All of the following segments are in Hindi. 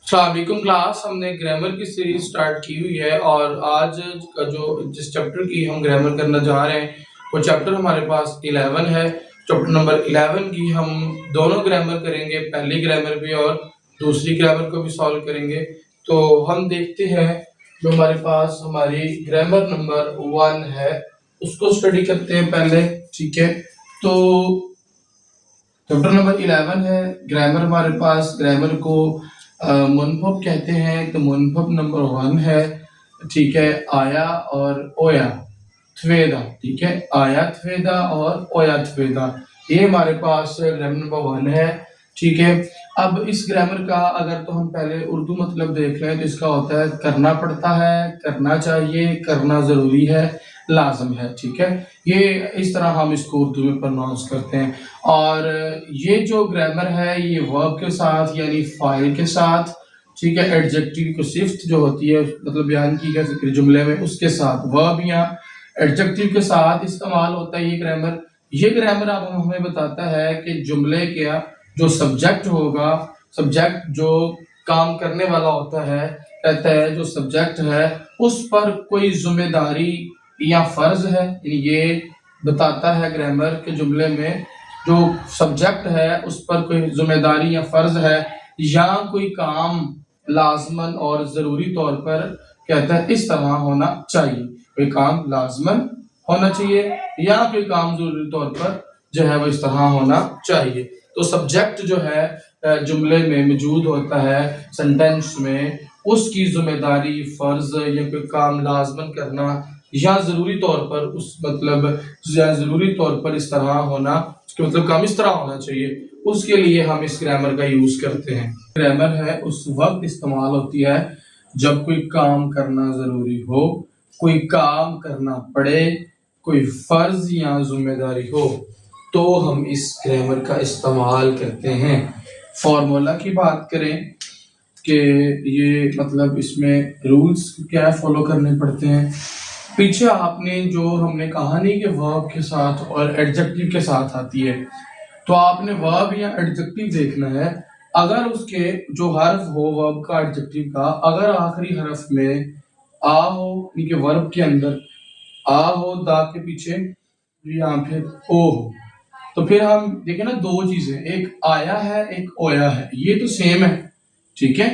अस्सलाम क्लास। हमने ग्रामर की सीरीज स्टार्ट की हुई है और आज का जो जिस चैप्टर की हम ग्रामर करना जा रहे हैं वो चैप्टर हमारे पास 11 है। चैप्टर नंबर 11 की हम दोनों ग्रामर करेंगे, पहली ग्रामर भी और दूसरी ग्रामर को भी सॉल्व करेंगे। तो हम देखते हैं जो हमारे पास हमारी ग्रामर नंबर 1 है उसको स्टडी करते हैं पहले। ठीक है, तो चैप्टर नंबर 11 है ग्रामर हमारे पास। ग्रामर को मुनफब कहते हैं। तो मुनफब नंबर 1 है, ठीक है, आया और ओया थवेदा। ठीक है, आया थवेदा और ओया थवेदा, ये हमारे पास ग्रामर नंबर 1 है। ठीक है, अब इस ग्रामर का अगर तो हम पहले उर्दू मतलब देख लें तो इसका होता है करना पड़ता है, करना चाहिए, करना जरूरी है, लाजम है। ठीक है, ये इस तरह हम इसको उर्दू में प्रोनाउंस करते हैं। और ये जो ग्रामर है ये वर्ब के साथ यानी फाइल के साथ, ठीक है, एडजेक्टिव को सिफ्त जो होती है मतलब बयान की गई फिक्र जुमले में उसके साथ वर्ब या एडजेक्टिव के साथ इस्तेमाल होता है ये ग्रामर। ये ग्रामर अब हमें बताता है कि जुमले का जो सब्जेक्ट होगा, सब्जेक्ट जो काम करने वाला होता है, कहता है जो सब्जेक्ट है उस पर कोई जिम्मेदारी या फर्ज है। ये बताता है ग्रामर के जुमले में जो सब्जेक्ट है उस पर कोई जिम्मेदारी या फर्ज है या कोई काम लाजमन और ज़रूरी तौर पर कहता है इस तरह होना चाहिए। कोई काम लाजमन होना चाहिए या कोई काम ज़रूरी तौर पर जो है वो इस तरह होना चाहिए। तो सब्जेक्ट जो है जुमले में मौजूद होता है सेंटेंस में, उसकी जिम्मेदारी, फर्ज या कोई काम लाजमन करना या ज़रूरी तौर पर उस मतलब या ज़रूरी तौर पर इस तरह होना, उसके मतलब काम इस तरह होना चाहिए, उसके लिए हम इस ग्रामर का यूज़ करते हैं। ग्रामर है उस वक्त इस्तेमाल होती है जब कोई काम करना ज़रूरी हो, कोई काम करना पड़े, कोई फ़र्ज या जिम्मेदारी हो तो हम इस ग्रामर का इस्तेमाल करते हैं। फॉर्मूला की बात करें कि ये मतलब इसमें रूल्स क्या फॉलो करने पड़ते हैं। पीछे आपने जो हमने कहा नहीं कि वर्ब के साथ और एडजेक्टिव के साथ आती है, तो आपने वर्ब या एडजेक्टिव देखना है। अगर उसके जो हर्फ हो वर्ब का एडजेक्टिव का, अगर आखिरी हर्फ में आ हो यानी कि वर्ब के अंदर आ हो दा के पीछे या फिर ओ हो, तो फिर हम देखें ना दो चीजें, एक आया है एक ओया है, ये तो सेम है। ठीक है,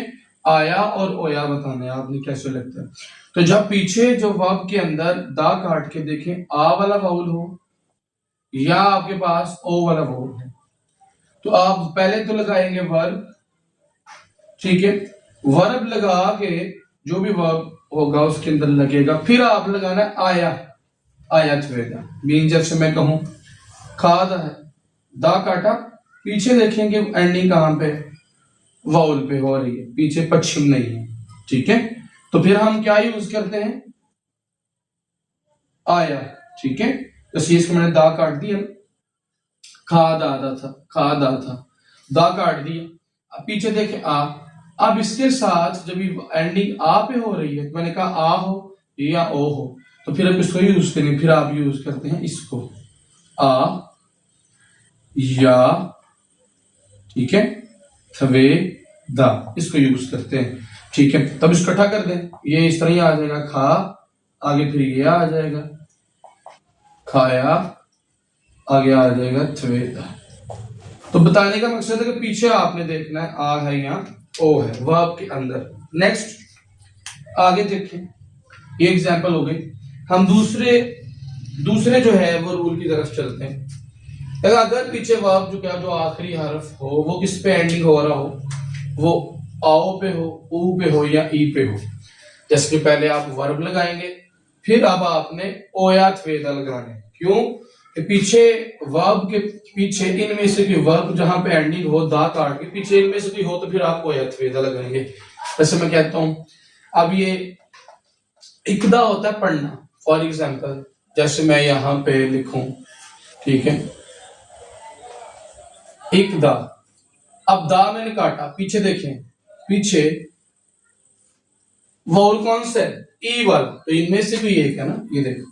आया और ओया बताना है आपने कैसे लगता है। तो जब पीछे जो वर्ब के अंदर दा काट के देखें आ वाला वाउल हो या आपके पास ओ वाला वाउल है, तो आप पहले तो लगाएंगे वर्ब। ठीक है, वर्ब लगा के जो भी वर्ब होगा उसके अंदर लगेगा, फिर आप लगाना आया, आया छवेगा मीन। जैसे मैं कहूं खादा है, दा काटा, पीछे देखेंगे एंडिंग कहां पे, वाउल पे हो रही है, पीछे पश्चिम नहीं है। ठीक है, तो फिर हम क्या यूज करते हैं, आया। ठीक है, तो सीएस को मैंने दा काट दिया, खादा था, खादा था, दा काट दिया, अब पीछे देखे आ। अब इसके साथ जब एंडिंग आ पे हो रही है तो मैंने कहा आ हो या ओ हो, तो फिर अब इसको यूज करेंगे, फिर आप यूज करते हैं इसको आ या, ठीक है, थवे दा, इसको यूज करते हैं। ठीक है, तब इसको इकट्ठा कर दें, ये इस तरह ही आ जाएगा खा, आगे फिर ये आ जाएगा खाया, आगे आ जाएगा थवे दा। तो बताने का मकसद है कि पीछे आपने देखना है आ है या ओ है वर्ब के अंदर। नेक्स्ट आगे देखें, ये एग्जांपल हो गई। हम दूसरे जो है वो रूल की तरफ चलते हैं। अगर पीछे वर्ब जो क्या जो आखिरी हर्फ हो वो किस पे एंडिंग हो रहा हो, वो आओ पे हो, ऊ पे हो या ई पे हो, जैसे कि पहले आप वर्ब लगाएंगे फिर अब आपने ओया थवेदा लगाने। क्यों कि पीछे वर्ब के पीछे इनमें से कोई वर्ब जहां पे एंडिंग हो दा काट के पीछे इनमें से कोई हो तो फिर आप ओया थवेदा लगाएंगे। वैसे मैं कहता हूं अब ये इकदा होता है पढ़ना, फॉर एग्जाम्पल जैसे मैं यहां पे लिखूं, ठीक है, इकदा, अब दा मैंने काटा, पीछे देखें, पीछे वाउल कौन सा है, ई वाला, तो इनमें से भी एक है ना, ये देखो।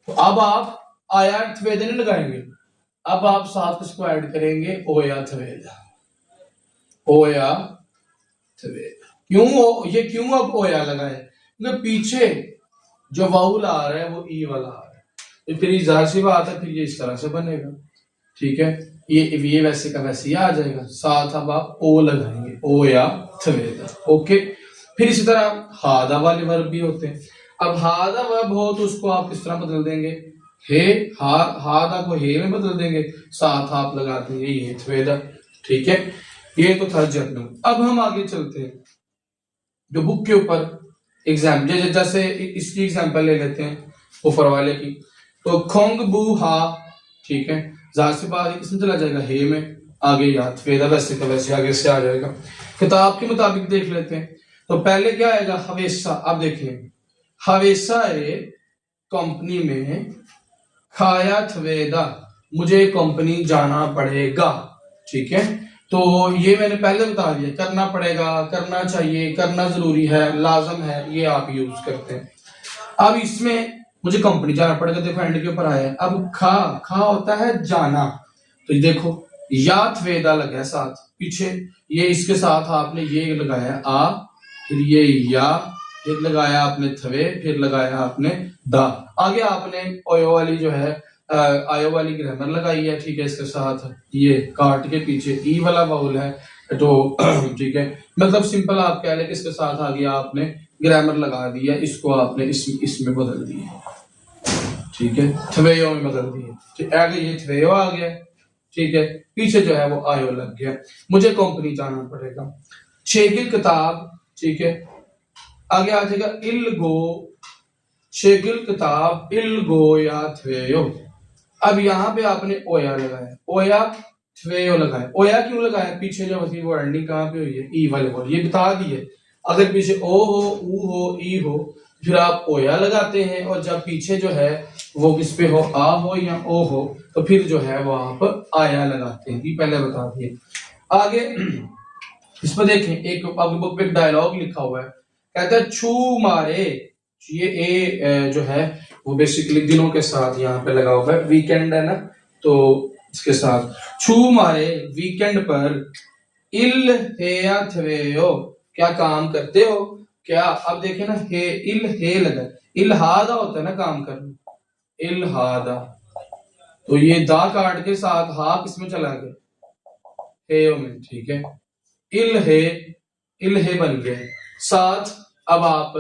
तो अब आप आया थवेदा नहीं लगाएंगे, अब आप साथ इसको ऐड करेंगे ओया थवेदा, ओया क्यों ये क्यों अब ओया लगा है? क्योंकि पीछे जो वाउल आ रहा है वो ई वाला आ रहा है, तो फिर जाहिर सी बात है, फिर ये इस तरह से बनेगा। ठीक है, ये वैसे का वैसे ही आ जाएगा। साथ अब आप ओ लगाएंगे, ओ या थवेदा। ओके, फिर इसी तरह हादा वाले वर्ब भी होते हैं। अब हादा वर्ब हो तो उसको आप किस तरह बदल देंगे? हे, हादा को हे में बदल देंगे, साथ आप लगा देंगे ये थवेदा। ठीक है, ये तो था जर्नल। अब हम आगे चलते हैं जो बुक के ऊपर एग्जाम्पल, जैसे इसकी एग्जाम्पल ले लेते हैं ऊपर वाले की। तो खोंग बू हा, ठीक है, जाहिर सी बात इसमें चला जाएगा हे में, आगे या थवेदा वैसे का वैसे आगे से आ जाएगा। किताब के मुताबिक देख लेते हैं। तो पहले क्या आएगा? हवेसा। अब देखिए, हवेसा ए कंपनी में, खाया थवेदा मुझे कंपनी जाना पड़ेगा। ठीक है, तो ये मैंने पहले बता दिया, करना पड़ेगा, करना चाहिए, करना जरूरी है, लाजम है, ये आप यूज करते हैं। अब इसमें मुझे कंपनी जाना पड़ेगा, देखो एंड के ऊपर आया है। अब खा होता है जाना, तो ये देखो या थवेदा लगा है साथ, पीछे ये इसके साथ आपने ये लगाया आ, फिर ये या, फिर लगाया आपने थवे, फिर लगाया आपने दा, आगे आपने ओयो वाली जो है आयो वाली ग्रामर लगाई है। ठीक है, इसके साथ ये काट के पीछे ई वाला बाउल है, तो ठीक है, मतलब सिंपल आप कह लें कि इसके साथ आगे आपने ग्रामर लगा दिया, इसको आपने इसमें बदल दिया। ठीक है, थवेयो में बदल दिया। ठीक, आगे ये थवेयो आ गया। ठीक है, पीछे जो है वो आयो लग गया, मुझे कंपनी जाना पड़ेगा। शेगिल किताब, ठीक है, आगे आ जाएगा इल्गो, शेगिल किताब इल्गो या थवेयो। अब यहाँ पे आपने ओया लगाया, ओया थवेयो लगाया। ओया क्यों लगाया? पीछे जो होती है वो एंडिंग कहाँ पे हुई है? ई वाले बोल, ये बता दिए। अगर पीछे ओ हो, ऊ हो, ई हो, फिर आप ओया लगाते हैं, और जब पीछे जो है वो किस पे हो, आ हो या ओ हो, तो फिर जो है वो आप आया लगाते हैं। ये पहले बता दिए। आगे इस पर देखें, एक बुक पे एक डायलॉग लिखा हुआ है, कहता है छू मारे, ये ए जो है वो बेसिकली दिनों के साथ यहाँ पे लगा हुआ है, वीकेंड है ना, तो इसके साथ छू मारे वीकेंड पर इल हे या थवेयो, क्या काम करते हो क्या? अब देखे ना, हे इल हे लगा, इल्हादा होता है ना काम करना, इल्हादा, तो ये दा काट के साथ हा किसमें चला गया? हे में। ठीक है, इल हे बन गया, साथ अब आप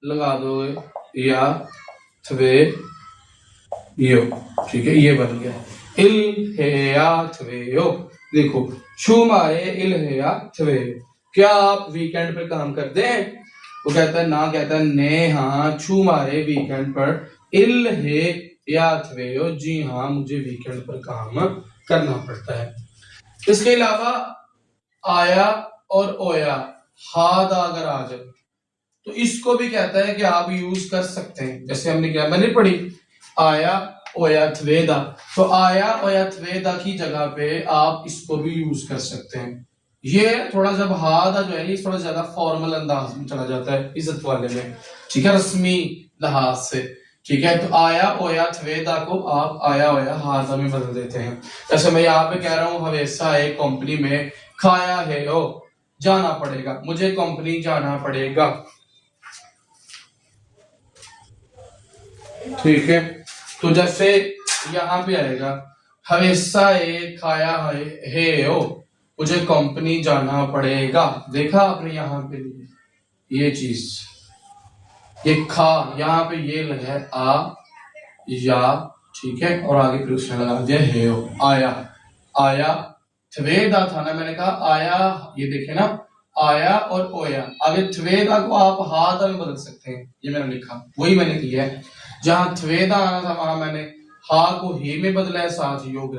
लगा दोगे या थवे यो। ठीक है, ये बन गया इल हे या थवेयो। देखो, छू मारे इल हे या थवेयो, क्या आप वीकेंड पर काम करते हैं? वो कहता है ना, कहता है ने हाँ, छू मारे वीकेंड पर इल हे या थवेयो, जी हाँ मुझे वीकेंड पर काम करना पड़ता है। इसके अलावा आया और ओया, हाद अगर आ जाए तो इसको भी कहता है कि आप यूज कर सकते हैं। जैसे हमने क्या मैंने पढ़ी, आया ओया थवेदा, तो आया ओया थवेदा की जगह पे आप इसको भी यूज कर सकते हैं। ये थोड़ा जब हादा जो है थोड़ा ज्यादा फॉर्मल अंदाज में चला जाता है इज्जत वाले में, ठीक है, रस्मी लिहाज से। ठीक है, तो आया ओया थवेदा को आप आया ओया हादा में बदल देते हैं। जैसे मैं यहाँ पे कह रहा हूँ, हवेसा एक कंपनी में खाया है ओ, जाना पड़ेगा, मुझे कंपनी जाना पड़ेगा। ठीक है, तो जैसे यहाँ पे आएगा हवेसा ए खाया है ओ, मुझे कंपनी जाना पड़ेगा। देखा आपने यहाँ पे ये चीज, ये खा यहाँ पे ये लगा है आ या, ठीक है, और आगे फिर उसने लगा दिया है ओ, आया आया थवेदा था ना, मैंने कहा आया, ये देखे ना, आया और ओया, आगे थवेदा को आप हादा में बदल सकते हैं, ये मैंने लिखा, वही मैंने किया है। जहां थवेदा आना था वहां मैंने हा को हे में बदला है, साथ योग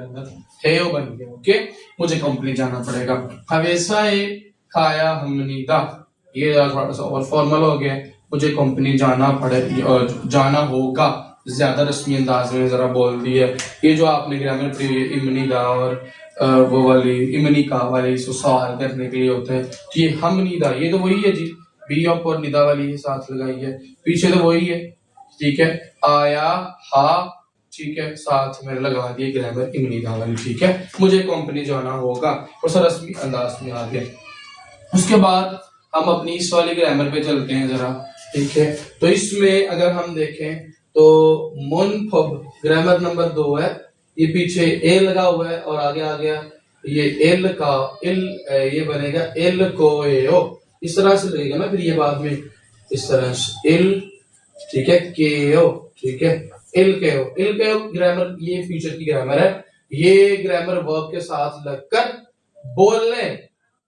हेयो बन गया। ओके, मुझे कंपनी जाना पड़ेगा। हवेसा ए खाया हमनीदा, ये थोड़ा सा और फॉर्मल हो गया, मुझे कंपनी जाना पड़े, जाना होगा, ज्यादा रस्मी अंदाज में जरा बोल दिया। ये जो आपने ग्रामर पढ़ी है इमनीदा और वो वाली इमनी का वाली, इसको सवाल करने के लिए होता है, तो ये हमनीदा, ये तो वही है जी, बी ऑफ और निदा वाली साथ लगाई है, पीछे तो वही है। ठीक है, आया हा, ठीक है, साथ में लगा दिए ग्रामर इमनीदा वाली। ठीक है, मुझे कंपनी जाना होगा, और सर रस्मी अंदाज में आ गया। उसके बाद हम अपनी इस वाली ग्रामर पे चलते हैं जरा, ठीक है। तो इसमें अगर हम देखें तो मुनफब ग्रामर नंबर 2 है, ये पीछे ए लगा हुआ है और आगे आ गया ये एल का इल, ये बनेगा एल को ए ओ, इस तरह से लगेगा ना फिर ये बाद में इस तरह से इल, ठीक है, के ओ, ठीक है, इल के ओ ग्रामर, ये फ्यूचर की ग्रामर है। ये ग्रामर वर्ब के साथ लगकर बोलने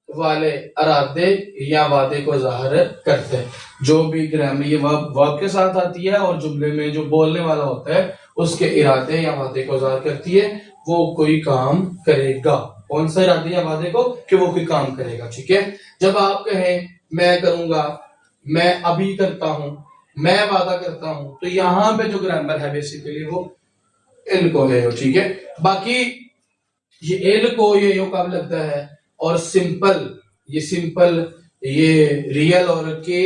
वाले इरादे या वादे को जाहिर करते हैं। जो भी ग्रामर ये वर्ब के साथ आती है और जुमले में जो बोलने वाला होता है उसके इरादे या वादे को जाहिर करती है, वो कोई काम करेगा। कौन सा इरादे या वादे को, कि वो कोई काम करेगा, ठीक है। जब आप कहें मैं करूंगा, मैं अभी करता हूं, मैं वादा करता हूं, तो यहां पे जो ग्रामर है बेसिकली वो एल को है, ठीक है। बाकी ये एल को ये कब लगता है, और सिंपल ये रियल और के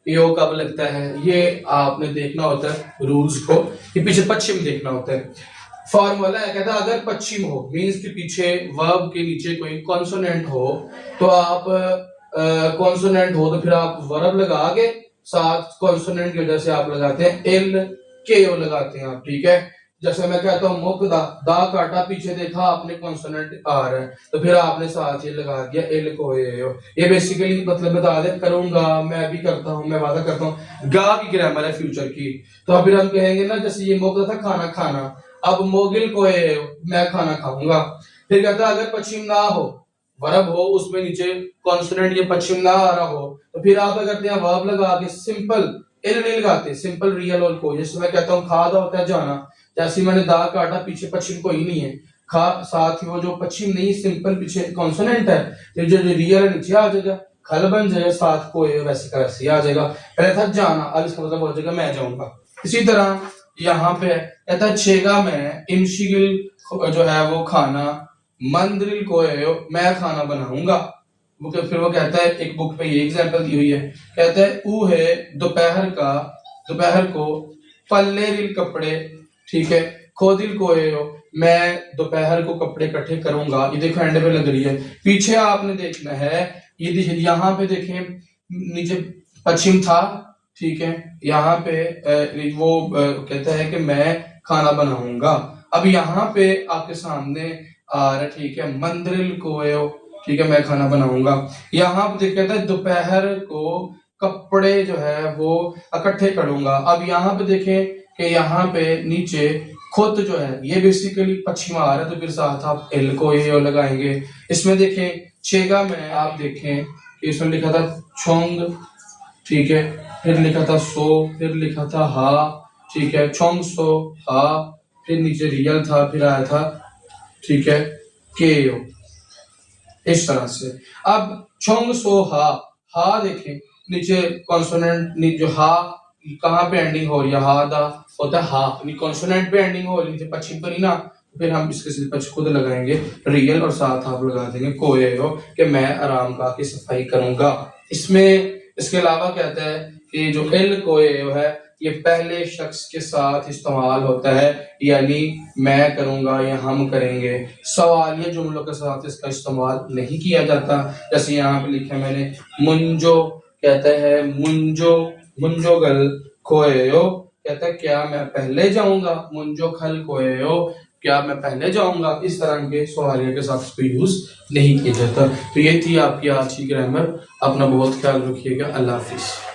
यो कब लगता है, ये आपने देखना होता है रूल्स को, ये पीछे पश्चिम देखना होता है। फॉर्मूला है, कहता है अगर पश्चिम हो मीन्स के पीछे वर्ब के नीचे कोई कॉन्सोनेंट हो, तो आप कॉन्सोनेंट हो तो फिर आप वर्ब लगा के साथ कॉन्सोनेंट की वजह से आप लगाते हैं एल के ओ लगाते हैं आप, ठीक है। जैसे मैं कहता हूँ मुकदा, दा काटा, पीछे देखा आपने कॉन्सोनेंट आ रहा है तो फिर आपने साथ ये लगा दिया एल को ए ओ। ये बेसिकली मतलब बता दे, करूंगा, मैं भी करता हूँ, मैं वादा करता हूँ, गा की ग्रामर है फ्यूचर की। तो फिर हम कहेंगे ना, जैसे ये मुकदा था खाना खाना, अब मोगिल को ए ओ, मैं खाना खाऊंगा। फिर कहता है अगर पश्चिम ना हो, वर्ब हो उसमें नीचे कॉन्सोनेंट ये पश्चिम ना आ रहा हो, तो फिर आप क्या करते हैं वर्ब लगा के सिंपल एल नहीं लगाते, सिंपल रियल और को। जैसे मैं कहता हूँ खादा होता है जाना, जैसे मैंने दा काटा, पीछे पश्चिम कोई नहीं है, खा साथ ही वो जो पश्चिम नहीं सिंपल पीछे कॉन्सोनेंट है, तो जो रियल नीचे आ जाएगा, खल बन जाएगा, साथ को वैसे का वैसे आ जाएगा। पहले था जाना, अब इसका मतलब हो जाएगा मैं जाऊंगा। इसी तरह यहाँ पे कहता छेगा मैं इमशिगिल जो है वो खाना, मंद्रिल को मैं खाना बनाऊंगा। वो फिर वो कहता है, एक बुक पे ये एग्जांपल दी हुई है, कहता है ऊ है दोपहर को पल्ले रिल कपड़े, ठीक है, खोदिल को मैं दोपहर को कपड़े इकट्ठे करूंगा। ये देखो एंड पे लग रही है, पीछे आपने देखना है, ये यहाँ पे देखें नीचे पश्चिम था, ठीक है, यहाँ पे वो कहता है कि मैं खाना बनाऊंगा। अब यहाँ पे आपके सामने आ रहा, ठीक है, मंद्रिल को, ठीक है, मैं खाना बनाऊंगा। यहाँ पे कहता है दोपहर को कपड़े जो है वो इकट्ठे करूंगा। अब यहाँ पे देखें कि यहाँ पे नीचे खुद जो है ये बेसिकली पश्चिम आ रहा है, तो फिर साथ आप एल को ये लगाएंगे। इसमें देखें छेगा में आप देखें कि इसमें लिखा था छोंग, ठीक है, फिर लिखा था सो, फिर लिखा था हा, ठीक है, छोंग सो हा, फिर नीचे रियल था, फिर आया था, ठीक है, के यो, इस तरह से। अब छोंग सो हा देखें नीचे कॉन्सोनेंट जो हा कहाँ पे एंडिंग हो रही है, हा दा होता है हा, कॉन्सोनेंट पे एंडिंग हो रही थी, पश्चिम पर ही ना, फिर हम इसके सिर पर खुद लगाएंगे रियल और साथ आप लगा देंगे कोए हो कि मैं आराम का की सफाई करूंगा। इसमें इसके अलावा कहता है कि जो एल कोए है ये पहले शख्स के साथ इस्तेमाल होता है, यानी मैं करूंगा या हम करेंगे, सवालिया जुमलों के साथ इसका इस्तेमाल नहीं किया जाता। जैसे यहाँ पे लिखा मैंने मुंजो, कहता है मुंजो गल खोयो, कहता है क्या मैं पहले जाऊंगा, मुंजो खल खोयो, क्या मैं पहले जाऊंगा। इस तरह के सवालिया के साथ इसको यूज नहीं किया जाता। तो ये थी आपकी आज की ग्रामर। अपना बहुत ख्याल रखिएगा। अल्लाह हाफिज।